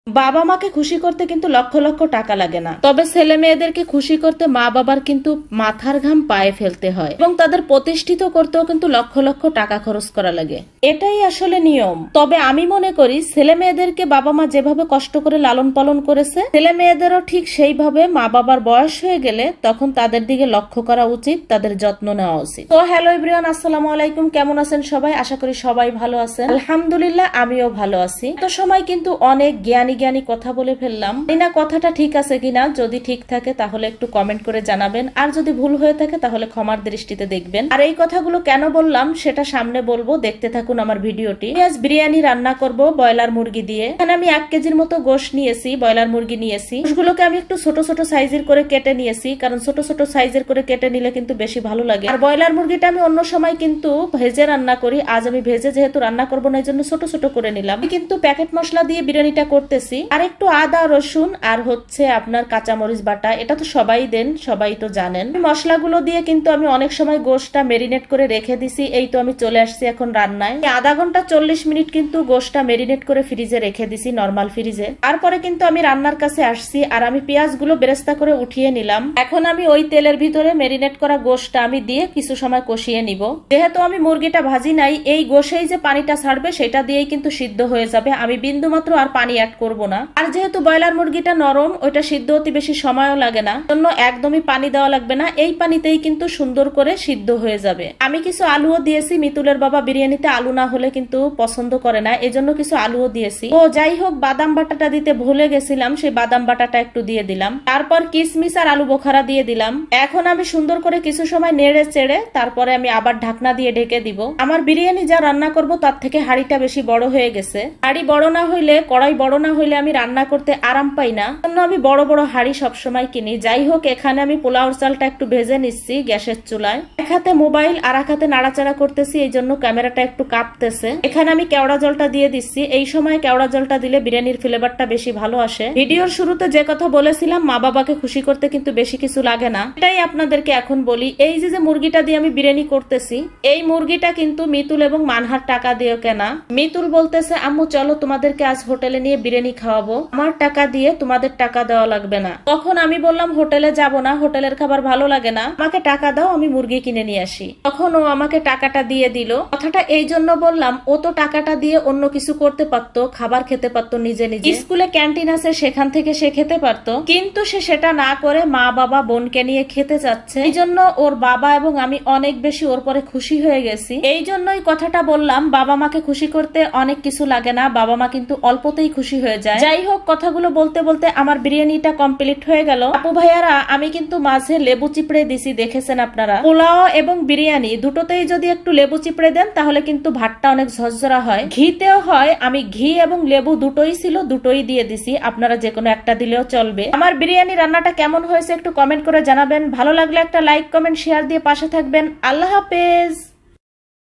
বাবা মাকে খুশি করতে কিন্তু লক্ষ লক্ষ টাকা লাগে না, তবে ছেলে মেয়েদেরকে খুশি করতে মা বাবার কিন্তু মাথার ঘাম পায়ে ফেলতে হয় এবং তাদের প্রতিষ্ঠিত করতেও কিন্তু লক্ষ লক্ষ টাকা খরচ করা লাগে। এটাই আসলে নিয়ম। তবে আমি মনে করি ছেলে মেয়েদেরকে বাবা মা যেভাবে কষ্ট করে লালন পালন করেছে, ছেলে মেয়েদেরও ঠিক সেইভাবে মা বাবার বয়স হয়ে গেলে তখন তাদের দিকে লক্ষ্য করা উচিত, তাদের যত্ন নেওয়া উচিত। তো হ্যালো এভরিওয়ান, আসসালামু আলাইকুম। কেমন আছেন সবাই? আশা করি সবাই ভালো আছেন। আলহামদুলিল্লাহ, আমিও ভালো আছি। তো সময় কিন্তু অনেক জ্ঞানী কথা বলে ফেললাম, না কথাটা ঠিক আছে কিনা। যদি ঠিক থাকে তাহলে একটু কমেন্ট করে জানাবেন, আর যদি ভুল হয়ে থাকে তাহলে ক্ষমার দৃষ্টিতে দেখবেন। আর এই কথাগুলো কেন বললাম সেটা সামনে বলবো, দেখতে থাকুন আমার ভিডিওটি। আজ বিরিয়ানি রান্না করব ব্রয়লার মুরগি দিয়ে। এখানে আমি 1 কেজির মতো গোশ নিয়েছি, ব্রয়লার মুরগি নিয়েছি। গোশগুলোকে আমি একটু ছোট ছোট সাইজের করে কেটে নিয়েছি, কারণ ছোট ছোট সাইজের করে কেটে নিলে কিন্তু বেশি ভালো লাগে। আর ব্রয়লার মুরগিটা আমি অন্য সময় কিন্তু ভেজে রান্না করি, আজ আমি ভেজে যেহেতু রান্না করবো না, এই জন্য ছোট ছোট করে নিলাম। কিন্তু প্যাকেট মশলা দিয়ে বিরিয়ানিটা করতেছি। আর একটু আদা রসুন আর হচ্ছে আপনার কাঁচামরিচ বাটা, এটা তো সবাই দেন, সবাই তো জানেন। মশলাগুলো দিয়ে কিন্তু আমি অনেক সময় গোশটা মেরিনেট করে রেখে দিছি। এই তো আমি চলে আসছি এখন রান্নায়। আধা ঘন্টা 40 মিনিট কিন্তু গোশটা মেরিনেট করে ফ্রিজে রেখে দিছি, নরমাল ফ্রিজে। তারপরে কিন্তু আমি রান্নার কাছে আসছি, আর আমি পেঁয়াজগুলো বেরেস্তা করে উঠিয়ে নিলাম। এখন আমি ওই তেলের ভিতরে মেরিনেট করা গোশটা আমি দিয়ে কিছু সময় কষিয়ে নিব। যেহেতু আমি মুরগিটা ভাজি নাই, এই গোশেই যে পানিটা ছাড়বে সেটা দিয়েই কিন্তু সিদ্ধ হয়ে যাবে। আমি বিন্দু মাত্র আর পানি অ্যাড করব না। আর যেহেতু ব্রয়লার মুরগিটা নরম, ওইটা সিদ্ধ হতে বেশি সময়ও লাগে না, জন্য একদমই পানি দেওয়া লাগবে না। এই পানিতেই কিন্তু সুন্দর করে সিদ্ধ হয়ে যাবে। আমি কিছু আলুও দিয়েছি, মিতুলের বাবা বিরিয়ানিতে আলু না হলে কিন্তু পছন্দ করে না, এজন্য কিছু আলুও দিয়েছি। ও যাই হোক, বাদাম বাটাটা দিতে ভুলে গেছিলাম, সেই বাদাম বাটাটা একটু দিয়ে দিলাম। তারপর কিশমিশ আর আলু বোখারা দিয়ে দিলাম। এখন আমি সুন্দর করে কিছু সময় নেড়ে চেড়ে তারপরে আমি আবার ঢাকনা দিয়ে ঢেকে দিব। আমার বিরিয়ানি যা রান্না করব তার থেকে হাঁড়িটা বেশি বড় হয়ে গেছে। হাঁড়ি বড় না হইলে, কড়াই বড় না হইলে আমি রান্না করতে আরাম পাই না, জন্য আমি বড় বড় হাঁড়ি সবসময় কিনি। যাই হোক, এখানে আমি পোলাওর চালটা একটু ভেজে নিচ্ছি গ্যাসের চুলায়। এক হাতে মোবাইল আর এক হাতে নাড়াচাড়া করতেছি, এই জন্য ক্যামেরাটা একটু কাঁপতেছে। এখানে আমি কেওড়া জলটা দিয়ে দিচ্ছি। এই সময় কেওড়া জলটা দিলে বিরিয়ানির ফ্লেভারটা বেশি ভালো আসে। ভিডিওর শুরুতে যে কথা বলেছিলাম, মা বাবাকে খুশি করতে কিন্তু বেশি কিছু লাগে না, এটাই আপনাদেরকে এখন বলি। এই যে মুরগিটা দিয়ে আমি বিরিয়ানি করতেছি, এই মুরগিটা কিন্তু মিতুল এবং মানহার টাকা দিয়ে কেনা। মিতুল বলতেছে, আম্মু চলো তোমাদেরকে আজ হোটেলে নিয়ে বিরিয়ানি খাওয়াবো, আমার টাকা দিয়ে তোমাদের টাকা দেওয়া লাগবে না। তখন আমি বললাম হোটেলে যাব না, হোটেলের খাবার ভালো লাগে না, আমাকে টাকা দাও, আমি মুরগি কিনে নিয়ে আসি। তখন ও আমাকে টাকাটা দিয়ে দিল। কথাটা এই জন্য বললাম, ও তো টাকাটা দিয়ে অন্য কিছু করতে পারতো, খাবার খেতে পারতো নিজে নিজে। স্কুলে ক্যান্টিন আছে, সেখান থেকে সে খেতে পারতো, কিন্তু সে সেটা না করে মা বাবা বোনকে নিয়ে খেতে যাচ্ছে। এই জন্য ওর বাবা এবং আমি অনেক বেশি ওর পরে খুশি হয়ে গেছি। এই জন্যই কথাটা বললাম, বাবা মাকে খুশি করতে অনেক কিছু লাগে না, বাবা মা কিন্তু অল্পতেই খুশি হয়ে যায়। যাই হোক, কথাগুলো বলতে বলতে আমার বিরিয়ানিটা কমপ্লিট হয়ে গেল। আপু ভাইয়ারা, আমি কিন্তু মাঝে লেবু চিপড়ে দিছি, দেখেছেন আপনারা। পোলাও এবং বিরিয়ানি দুটোতেই যদি একটু লেবু চিপড়ে দেন তাহলে কিন্তু ভাতটা অনেক ঝরঝরা হয়, ঘিতেও হয়। আমি ঘি এবং লেবু দুটোই ছিল, দুটোই দিয়ে দিছি, আপনারা যে কোনো একটা দিলেও চলবে। আমার বিরিয়ানি রান্নাটা কেমন হয়েছে একটু কমেন্ট করে জানাবেন। ভালো লাগলে একটা লাইক কমেন্ট শেয়ার দিয়ে পাশে থাকবেন। আল্লাহ হাফেজ।